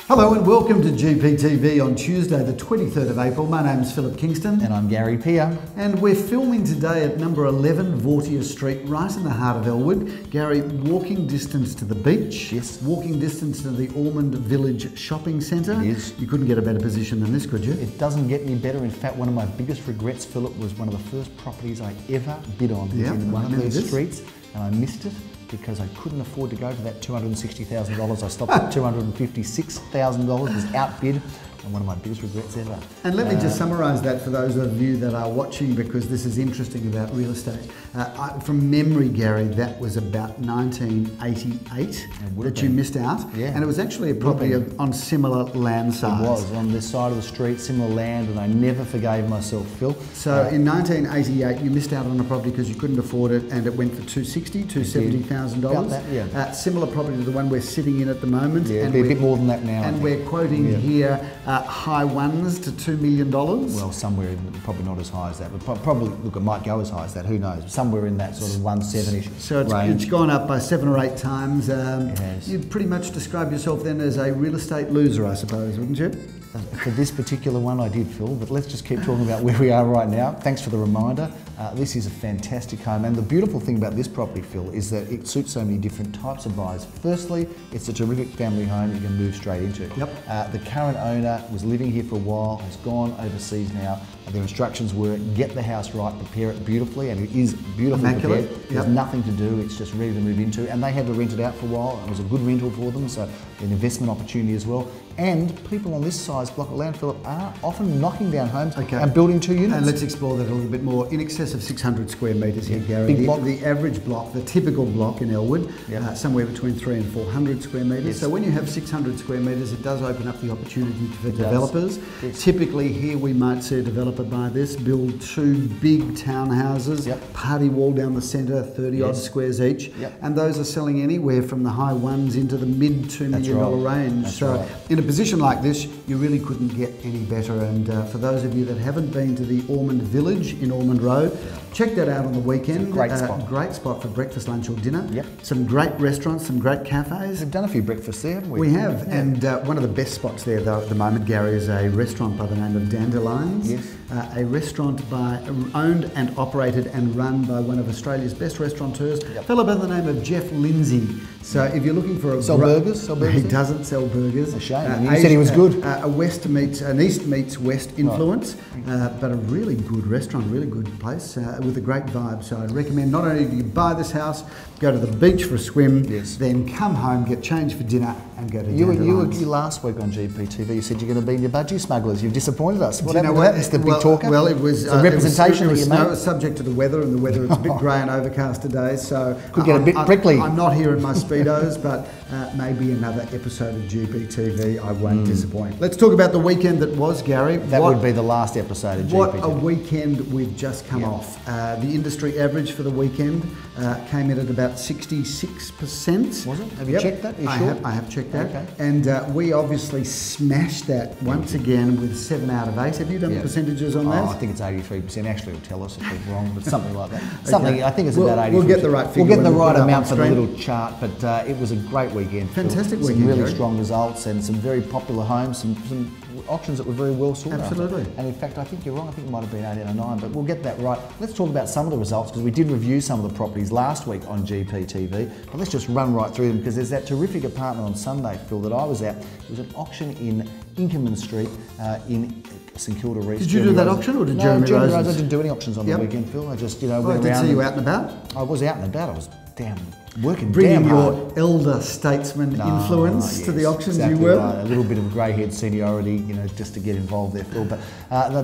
Hello and welcome to GPTV on Tuesday the 23rd of April. My name's Philip Kingston. And I'm Gary Peer. And we're filming today at number 11 Vautier Street, right in the heart of Elwood. Gary, walking distance to the beach. Yes. Walking distance to the Ormond Village Shopping Centre. It is. You couldn't get a better position than this, could you? It doesn't get any better. In fact, one of my biggest regrets, Philip, was one of the first properties I ever bid on. Yeah, in one of these this streets, and I missed it because I couldn't afford to go to that $260,000. I stopped at $256,000, was outbid, and one of my biggest regrets ever. And let me just summarise that for those of you that are watching, because this is interesting about real estate. From memory, Gary, that was about 1988 that you missed out. Yeah. And it was actually a property on similar land size. It was, on this side of the street, similar land, and I never forgave myself, Phil. So in 1988, you missed out on a property because you couldn't afford it, and it went for $270,000. About that, yeah. Similar property to the one we're sitting in at the moment. Yeah, it'd be a bit more than that now. And we're quoting here high ones to $2 million. Well, somewhere, probably not as high as that, but probably, look, it might go as high as that, who knows? Somewhere in that sort of 170-ish So it's gone up by 7 or 8 times. It has. You'd pretty much describe yourself then as a real estate loser, I suppose, wouldn't you? For this particular one I did, Phil, but let's just keep talking about where we are right now. Thanks for the reminder. This is a fantastic home, and the beautiful thing about this property, Phil, is that it suits so many different types of buyers. Firstly, it's a terrific family home you can move straight into. Yep. The current owner was living here for a while, has gone overseas now. Their instructions were get the house right, prepare it beautifully, and it is beautifully immaculate. prepared. There's nothing to do, it's just ready to move into, and they had to rent it out for a while. It was a good rental for them, so an investment opportunity as well. And people on this size block of land, Philip, are often knocking down homes and building 2 units. And let's explore that a little bit more. In excess of 600 square metres here, Gary. Big block. The average block, the typical block in Elwood, somewhere between 300 and 400 square metres. Yes. So when you have 600 square metres, it does open up the opportunity for developers. Yes. Typically here we might see a developer buy this, build 2 big townhouses, party wall down the centre, 30 odd squares each. And those are selling anywhere from the high ones into the mid $2 million range. So in a position like this, you really couldn't get any better. And for those of you that haven't been to the Ormond Village in Ormond Road, check that out on the weekend. It's a great spot. Great spot for breakfast, lunch or dinner. Some great restaurants, some great cafes. We've done a few breakfasts there, haven't we? We have, and one of the best spots there though at the moment, Gary, is a restaurant by the name of Dandelions. Yes. A restaurant owned and operated and run by one of Australia's best restaurateurs, a fellow by the name of Jeff Lindsay. So if you're looking for a burgers? He doesn't sell burgers. A shame. You said he was good. An East meets West influence, but a really good restaurant, really good place with a great vibe. So I'd recommend not only do you buy this house, go to the beach for a swim, then come home, get changed for dinner, and go to Dandelions. You last week on GPTV, you said you're going to be in your budgie smugglers. You've disappointed us. What Do you know happened what? to that? Mr. Big Talker? Well, it was a representation it was, that you made. No, it was subject to the weather, and the weather is a bit grey and overcast today, so could get a bit prickly. I'm not here in my speedos, but maybe another episode of GPTV. I won't disappoint. Let's talk about the weekend that was, Gary. That would be the last episode of GPTV. What a weekend we've just come off. The industry average for the weekend came in at about 66%. Was it? Have you checked that? Are you sure? I have checked that. Okay. And we obviously smashed that once again with 7 out of 8. Have you done the percentages on that? I think it's 83%. Actually, it'll tell us if we're wrong, but something like that. Something. I think it's about 83%. We'll get the right figure. We'll get the right amount for the little chart, but it was a great weekend. Fantastic weekend. Some really strong results and some very popular homes, some auctions that were very well sought after. Absolutely. And in fact, I think you're wrong. I think it might have been 8 or 9, but we'll get that right. Let's talk about some of the results, because we did review some of the properties last week on GPTV. But let's just run right through them, because there's that terrific apartment on Sunday, Phil, that I was at. It was an auction in Inkerman Street in St Kilda Reese. Did you do that auction, or did Jeremy Rose? I didn't do any auctions on the weekend, Phil. I just, went around. I did see you out and about. I was out and about. I was working bringing damn hard. your elder statesman influence to the auctions. Exactly you were right. A little bit of grey-haired seniority, just to get involved there, Phil. But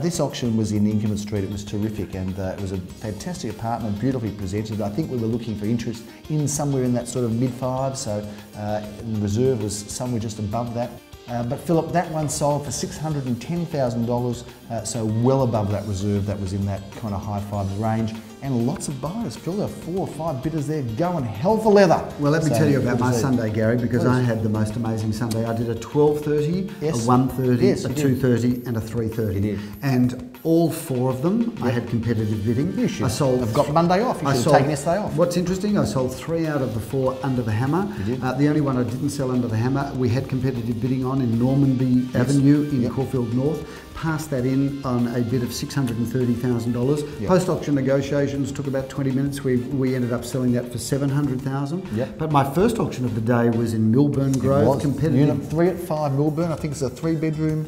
this auction was in Inkerman Street. It was terrific, and it was a fantastic apartment, beautifully presented. I think we were looking for interest in somewhere in that sort of mid-5, so the reserve was somewhere just above that. But Philip, that one sold for $610,000, so well above that reserve that was in that kind of high 5s range. And lots of buyers. Phil, there were 4 or 5 bidders there going hell for leather. Well, let me tell you about my Sunday, Gary, because I had the most amazing Sunday. I did a 12:30, a 1:30, a 2:30 and a 3:30. You did. And all 4 of them. I had competitive bidding. You should. I sold. I've got Monday off. You should have taken yesterday off. What's interesting, I sold 3 out of the 4 under the hammer. You did? The only one I didn't sell under the hammer, we had competitive bidding on in Normanby Avenue in Caulfield North. Passed that in on a bid of $630,000. Post-auction negotiations took about 20 minutes. We ended up selling that for $700,000. But my first auction of the day was in Milburn Grove. Competitive. Unit 3 at 5 Milburn. I think it's a 3-bedroom.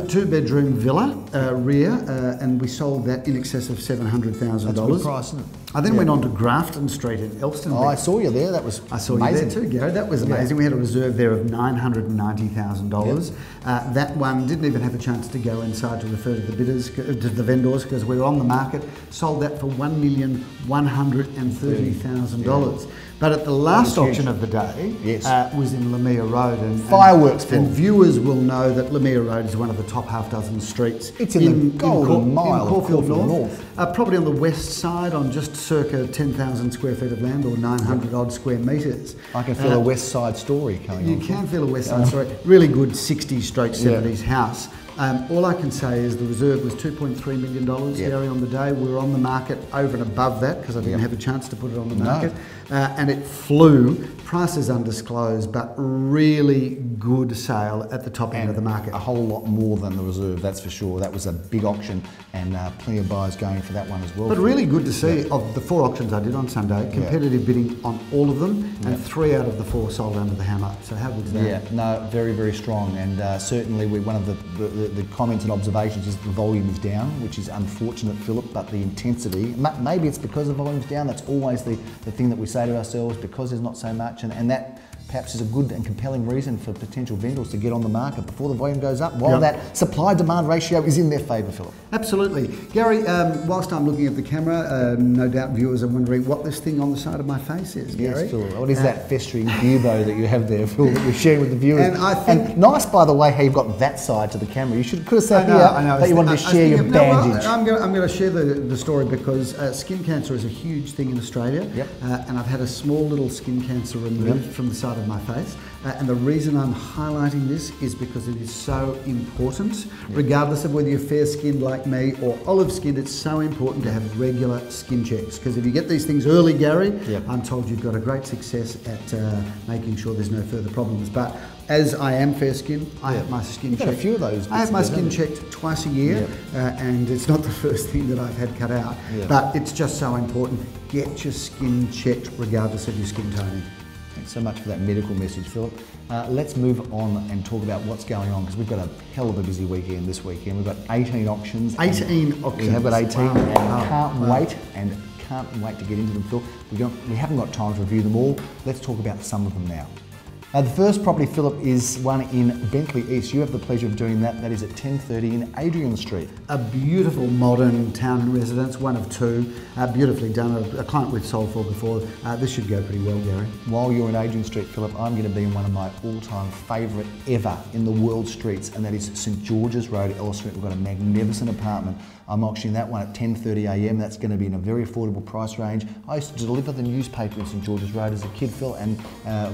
Two-bedroom villa, rear, and we sold that in excess of $700,000. That's a good price, isn't it? I then went on to Grafton Street in Elsternwick. Oh, I saw you there. That was amazing. You there too, Gary. That was amazing. We had a reserve there of $990,000. That one didn't even have a chance to go inside to refer to the bidders, to the vendors, because we were on the market. Sold that for $1,130,000. But at the last auction of the day was in Lumeah Road. And fireworks and viewers will know that Lumeah Road is one of the top half-dozen streets. It's in the Golden Mile in Caulfield North. Probably on the west side on just circa 10,000 square feet of land or 900 odd square metres. I can feel a west side story coming on. You can feel a west side story. Really good 60s stroke 70s house. All I can say is the reserve was $2.3 million, Gary, on the day. We were on the market over and above that because I didn't have a chance to put it on the market. And it flew. Prices undisclosed, but really good sale at the top end of the market. A whole lot more than the reserve, that's for sure. That was a big auction and plenty of buyers going for that one as well. But really good to see, of the 4 auctions I did on Sunday, competitive bidding on all of them, and 3 out of the 4 sold under the hammer. So how good is that? Yeah, no, very, very strong. And certainly one of the comments and observations is the volume is down, which is unfortunate, Philip, but the intensity, maybe it's because the volume's down. That's always the thing that we say to ourselves, because there's not so much. And that perhaps is a good and compelling reason for potential vendors to get on the market before the volume goes up, while that supply-demand ratio is in their favour, Philip. Absolutely. Gary, whilst I'm looking at the camera, no doubt viewers are wondering what this thing on the side of my face is, Gary. Yes, Philip. What is that festering bubo that you have there, Phil, that you're sharing with the viewers? And I think... And nice, by the way, how you've got that side to the camera. You could have said that you wanted to share your bandage. I'm going to share the story because skin cancer is a huge thing in Australia. And I've had a small little skin cancer removed from the side of my face. And the reason I'm highlighting this is because it is so important, regardless of whether you're fair-skinned like me or olive-skinned. It's so important to have regular skin checks, because if you get these things early, Gary, I'm told you've got a great success at making sure there's no further problems. But as I am fair-skinned, I have my skin checked. A few of those. I have my skin checked twice a year, and it's not the first thing that I've had cut out. But it's just so important. Get your skin checked regardless of your skin toning. Thanks so much for that medical message, Philip. Let's move on and talk about what's going on, because we've got a hell of a busy weekend this weekend. We've got 18 auctions. 18 auctions. We have got 18 and can't wait to get into them, Phil. We haven't got time to review them all. Let's talk about some of them now. The first property, Philip, is one in Bentleigh East. You have the pleasure of doing that. That is at 1030 in Adrian Street. A beautiful modern town residence, one of 2, beautifully done. A client we've sold for before. This should go pretty well, Gary. While you're in Adrian Street, Philip, I'm going to be in one of my all-time favourite ever in the world streets, and that is St George's Road, Elsternwick. We've got a magnificent apartment. I'm auctioning that one at 10:30 a.m. That's going to be in a very affordable price range. I used to deliver the newspaper in St George's Road as a kid, Phil, and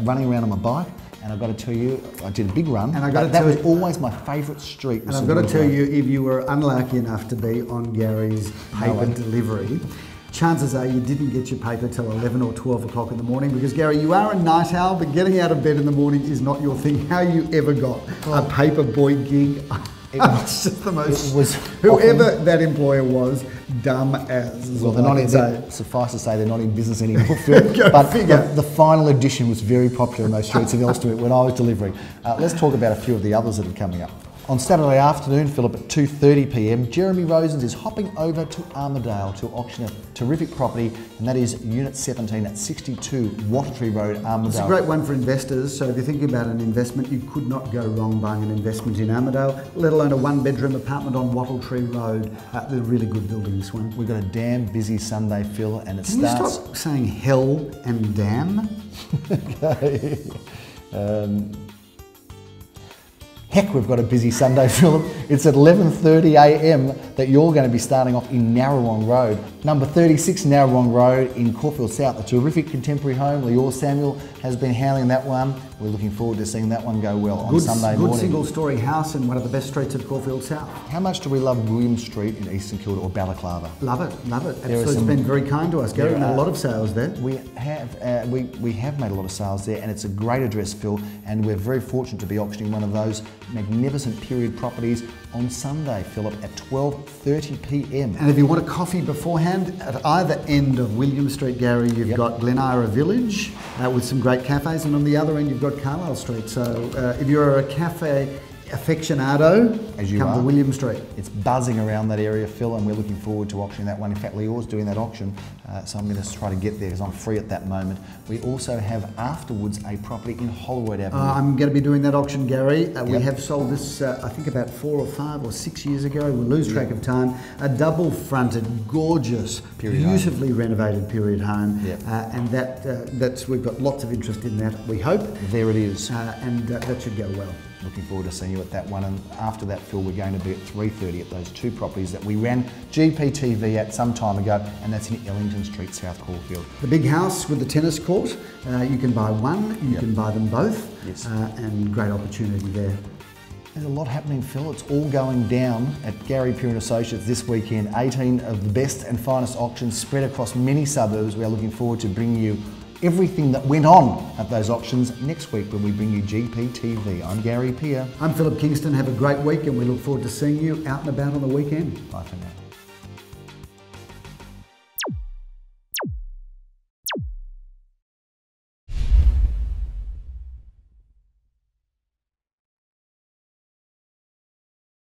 running around on my bike. And I've got to tell you, I did a big run. And that was always my favourite street. And I've got to tell you, if you were unlucky enough to be on Gary's paper delivery, chances are you didn't get your paper till 11 or 12 o'clock in the morning, because Gary, you are a night owl, but getting out of bed in the morning is not your thing. How you ever got a paper boy gig? It's just the most. Whoever that employer was, dumb as. Well, they're not in. Suffice to say, they're not in business anymore, Phil. But the final edition was very popular in those streets of Elsternwick when I was delivering. Let's talk about a few of the others that are coming up. On Saturday afternoon, Philip, at 2:30 p.m, Jeremy Rosens is hopping over to Armidale to auction a terrific property, and that is Unit 17 at 62 Vautier Road, Armidale. It's a great one for investors, so if you're thinking about an investment, you could not go wrong buying an investment in Armidale, let alone a 1-bedroom apartment on Vautier Road. They're really good building, this one. We've got a damn busy Sunday, Phil, and it starts... Can you stop saying hell and damn? Okay. Heck, we've got a busy Sunday, Philip. It's at 11:30 a.m. that you're going to be starting off in Narrawong Road. Number 36 Narrawong Road in Caulfield South. A terrific contemporary home. Leor Samuel has been handling that one. We're looking forward to seeing that one go well on Sunday morning. Good single-storey house in one of the best streets of Caulfield South. How much do we love William Street in Eastern Kilda or Balaclava? Love it, love it. Absolutely, it's been very kind to us, Gary. We've made a lot of sales there. We have made a lot of sales there, and it's a great address, Phil, and we're very fortunate to be auctioning one of those magnificent period properties on Sunday, Philip, at 12:30 p.m. And if you want a coffee beforehand, at either end of William Street, Gary, you've got Glen Ira Village with some great cafes, and on the other end you've got Carlisle Street. So if you're a cafe aficionado, as you come are, to William Street. It's buzzing around that area, Phil, and we're looking forward to auctioning that one. In fact, Leor's doing that auction, so I'm going to try to get there because I'm free at that moment. We also have afterwards a property in Hollywood Avenue. I'm going to be doing that auction, Gary. We have sold this, I think, about 4 or 5 or 6 years ago. We lose track of time. A double-fronted, gorgeous, beautifully renovated period home, and that's we've got lots of interest in that. We hope. There it is, and that should go well. Looking forward to seeing you at that one, and after that, Phil, we're going to be at 3:30 at those 2 properties that we ran GPTV at some time ago, and that's in Ellington Street, South Caulfield. The big house with the tennis court, you can buy one, you can buy them both, and great opportunity there. There's a lot happening, Phil. It's all going down at Gary Pure & Associates this weekend. 18 of the best and finest auctions spread across many suburbs. We are looking forward to bringing you everything that went on at those auctions next week when we bring you GPTV. I'm Gary Peer. I'm Philip Kingston. Have a great week, and we look forward to seeing you out and about on the weekend. Bye for now.